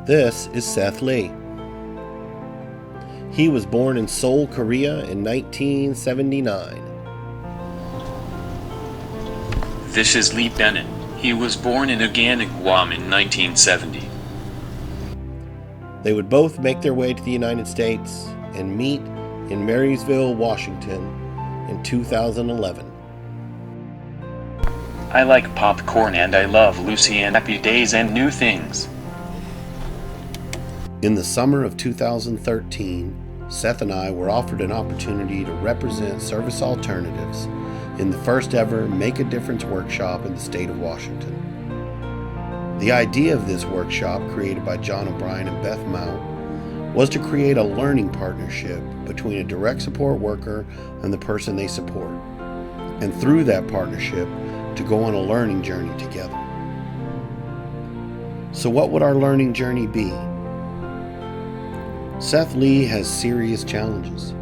This is Seth Lee. He was born in Seoul, Korea in 1979. This is Lee Bennett. He was born in Aganik, Guam in 1970. They would both make their way to the United States and meet in Marysville, Washington in 2011. I like popcorn and I love Lucy and Happy Days and New Things. In the summer of 2013, Seth and I were offered an opportunity to represent Service Alternatives in the first ever Make a Difference workshop in the state of Washington. The idea of this workshop, created by John O'Brien and Beth Mount, was to create a learning partnership between a direct support worker and the person they support, and through that partnership, to go on a learning journey together. So what would our learning journey be? Seth Lee has serious challenges.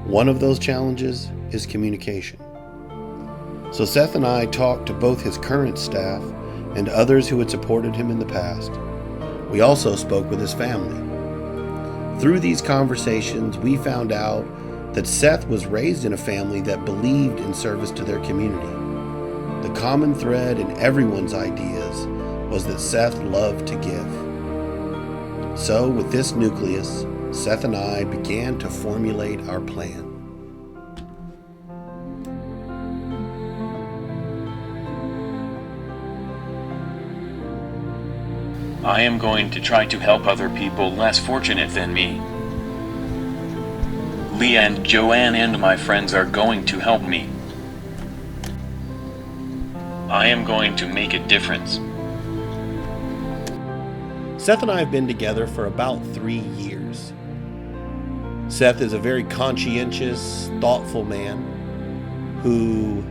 One of those challenges is communication. So Seth and I talked to both his current staff and others who had supported him in the past. We also spoke with his family. Through these conversations, we found out that Seth was raised in a family that believed in service to their community. The common thread in everyone's ideas was that Seth loved to give. So, with this nucleus, Seth and I began to formulate our plan. I am going to try to help other people less fortunate than me. Leah and Joanne and my friends are going to help me. I am going to make a difference. Seth and I have been together for about 3 years. Seth is a very conscientious, thoughtful man who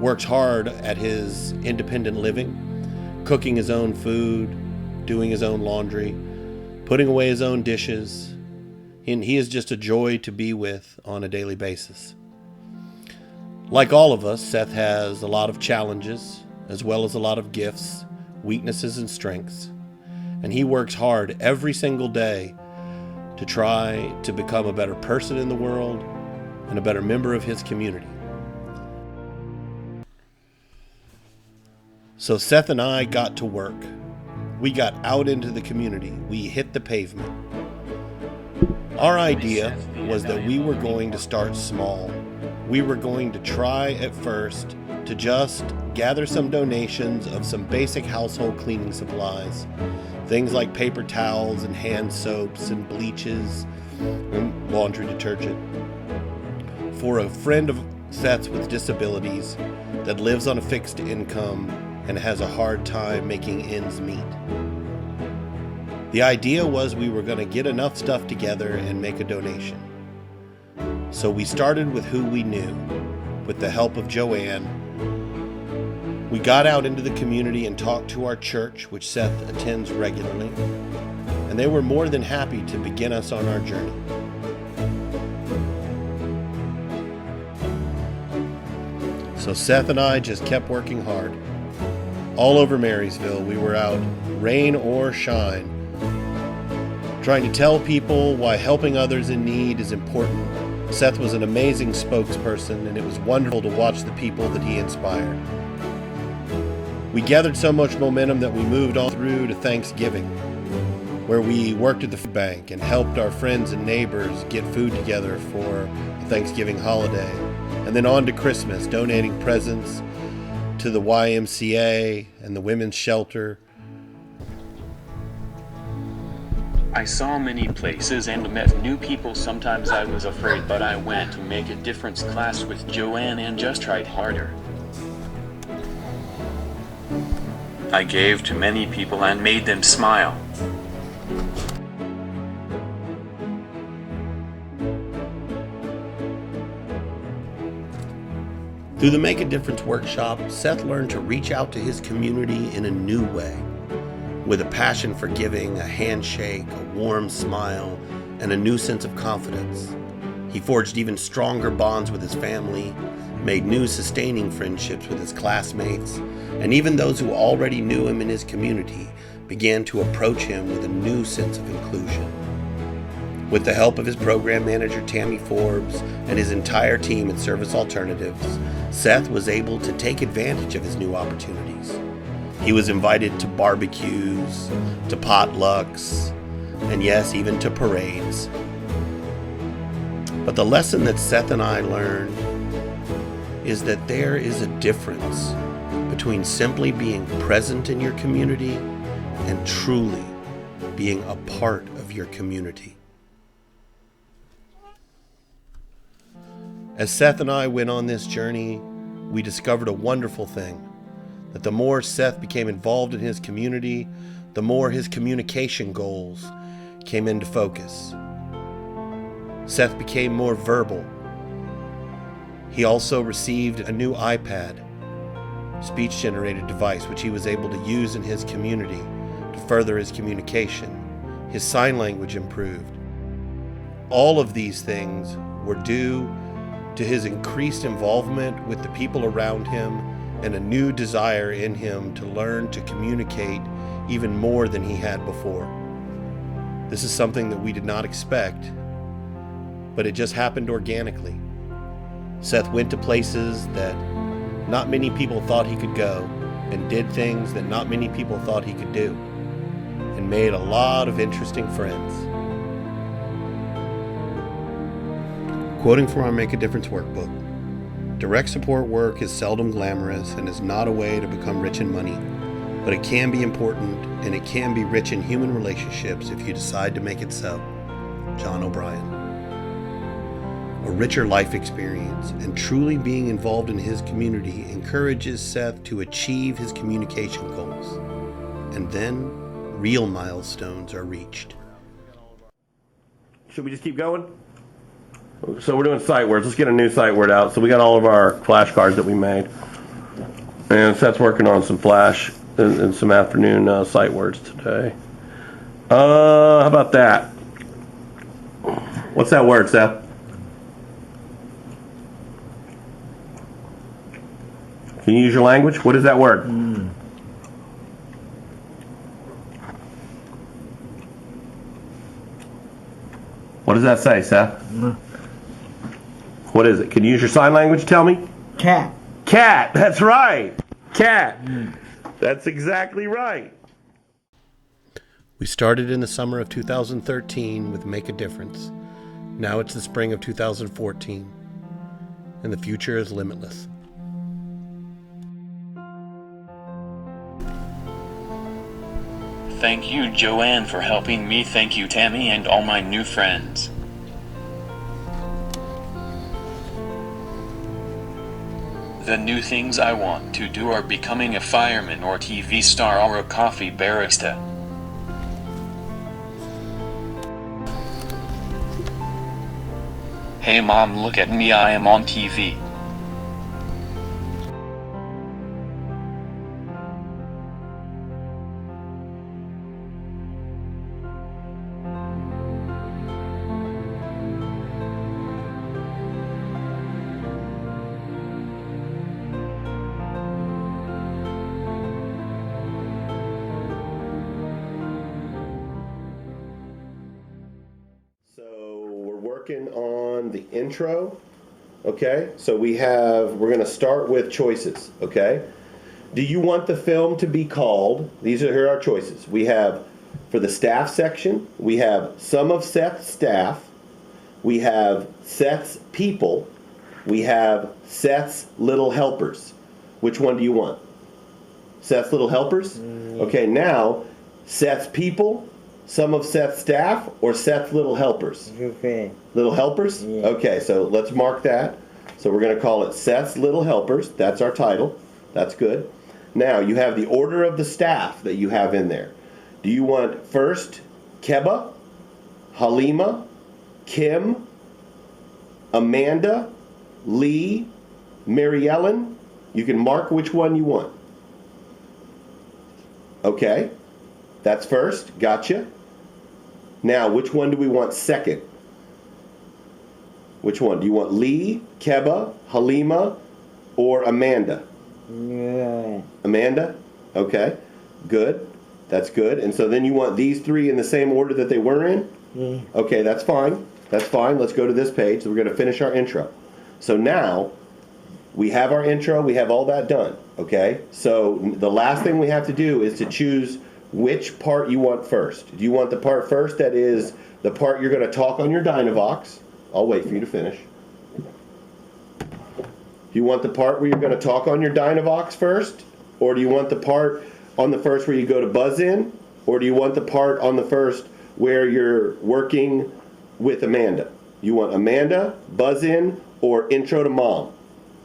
works hard at his independent living, cooking his own food, doing his own laundry, putting away his own dishes, and he is just a joy to be with on a daily basis. Like all of us, Seth has a lot of challenges, as well as a lot of gifts, weaknesses, and strengths. And he works hard every single day to try to become a better person in the world and a better member of his community. So Seth and I got to work. We got out into the community. We hit the pavement. Our idea was that we were going to start small. We were going to try at first to just gather some donations of some basic household cleaning supplies. Things like paper towels and hand soaps and bleaches and laundry detergent for a friend of Seth's with disabilities that lives on a fixed income and has a hard time making ends meet. The idea was we were going to get enough stuff together and make a donation. So we started with who we knew, with the help of Joanne. We got out into the community and talked to our church, which Seth attends regularly, and they were more than happy to begin us on our journey. So Seth and I just kept working hard. All over Marysville, we were out, rain or shine, trying to tell people why helping others in need is important. Seth was an amazing spokesperson, and it was wonderful to watch the people that he inspired. We gathered so much momentum that we moved on through to Thanksgiving, where we worked at the food bank and helped our friends and neighbors get food together for the Thanksgiving holiday. And then on to Christmas, donating presents to the YMCA and the women's shelter. I saw many places and met new people. Sometimes I was afraid, but I went to Make a Difference class with Joanne and just tried harder. I gave to many people and made them smile. Through the Make a Difference workshop, Seth learned to reach out to his community in a new way, with a passion for giving, a handshake, a warm smile, and a new sense of confidence. He forged even stronger bonds with his family, made new sustaining friendships with his classmates, and even those who already knew him in his community began to approach him with a new sense of inclusion. With the help of his program manager, Tammy Forbes, and his entire team at Service Alternatives, Seth was able to take advantage of his new opportunities. He was invited to barbecues, to potlucks, and yes, even to parades. But the lesson that Seth and I learned is that there is a difference between simply being present in your community and truly being a part of your community. As Seth and I went on this journey, we discovered a wonderful thing, that the more Seth became involved in his community, the more his communication goals came into focus. Seth became more verbal. He also received a new iPad, speech-generated device, which he was able to use in his community to further his communication. His sign language improved. All of these things were due to his increased involvement with the people around him and a new desire in him to learn to communicate even more than he had before. This is something that we did not expect, but it just happened organically. Seth went to places that not many people thought he could go, and did things that not many people thought he could do, and made a lot of interesting friends. Quoting from our Make a Difference workbook, direct support work is seldom glamorous and is not a way to become rich in money, but it can be important and it can be rich in human relationships if you decide to make it so. John O'Brien. A richer life experience and truly being involved in his community encourages Seth to achieve his communication goals, and then real milestones are reached. Should we just keep going? So we're doing sight words. Let's get a new sight word out. So we got all of our flashcards that we made. And Seth's working on some flash and some afternoon sight words today. How about that? What's that word, Seth? Can you use your language? What is that word? What does that say, Seth? What is it? Can you use your sign language? Tell me. Cat. Cat. That's right. Cat. That's exactly right. We started in the summer of 2013 with Make a Difference. Now it's the spring of 2014, and the future is limitless. Thank you, Joanne, for helping me. Thank you, Tammy, and all my new friends. The new things I want to do are becoming a fireman or TV star or a coffee barista. Hey Mom, look at me, I am on TV. On the intro, okay? So we're going to start with choices, okay? Do you want the film to be called, here are our choices. We have, for the staff section, we have some of Seth's staff, we have Seth's people, we have Seth's little helpers. Which one do you want? Seth's little helpers? Okay, now, Seth's people, some of Seth's staff, or Seth's little helpers? Okay. Little helpers? Yeah. Okay, so let's mark that. So we're going to call it Seth's Little Helpers. That's our title. That's good. Now, you have the order of the staff that you have in there. Do you want first Keba, Halima, Kim, Amanda, Lee, Mary Ellen? You can mark which one you want. Okay, that's first. Gotcha. Now, which one do we want second? Which one? Do you want Lee, Keba, Halima, or Amanda? Yeah. Amanda? Okay, good. That's good. And so then you want these three in the same order that they were in? Yeah. Okay, that's fine. That's fine. Let's go to this page. So we're going to finish our intro. So now we have our intro. We have all that done. Okay? So the last thing we have to do is to choose which part you want first. Do you want the part first that is the part you're going to talk on your Dynavox? I'll wait for you to finish. Do you want the part where you're going to talk on your Dynavox first? Or do you want the part on the first where you go to buzz in? Or do you want the part on the first where you're working with Amanda? You want Amanda, buzz in, or intro to mom?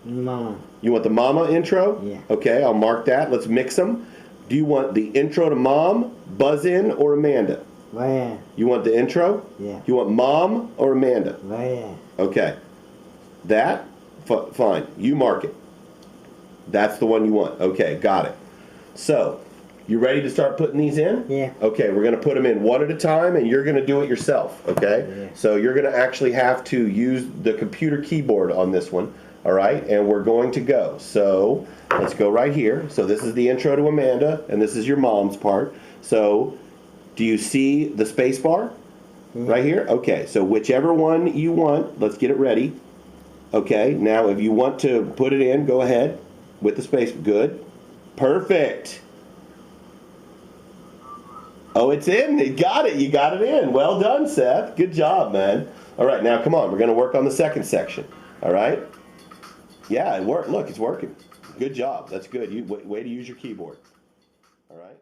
Mama. You want the mama intro? Yeah. Okay, I'll mark that. Let's mix them. Do you want the intro to mom, buzz in, or Amanda? Where? You want the intro? Yeah. You want mom or Amanda? Where? Okay. That? Fine. You mark it. That's the one you want. Okay, got it. So, you ready to start putting these in? Yeah. Okay, we're going to put them in one at a time, and you're going to do it yourself, okay? Yeah. So you're going to actually have to use the computer keyboard on this one, all right? And we're going to go. So let's go right here. So this is the intro to Amanda, and this is your mom's part. So do you see the space bar right here? Okay, so whichever one you want, let's get it ready. Okay, now if you want to put it in, go ahead with the space. Good. Perfect. Oh, it's in. You got it. You got it in. Well done, Seth. Good job, man. All right, now come on. We're going to work on the second section. All right? Yeah, it worked. Look, it's working. Good job. That's good. You way to use your keyboard. All right?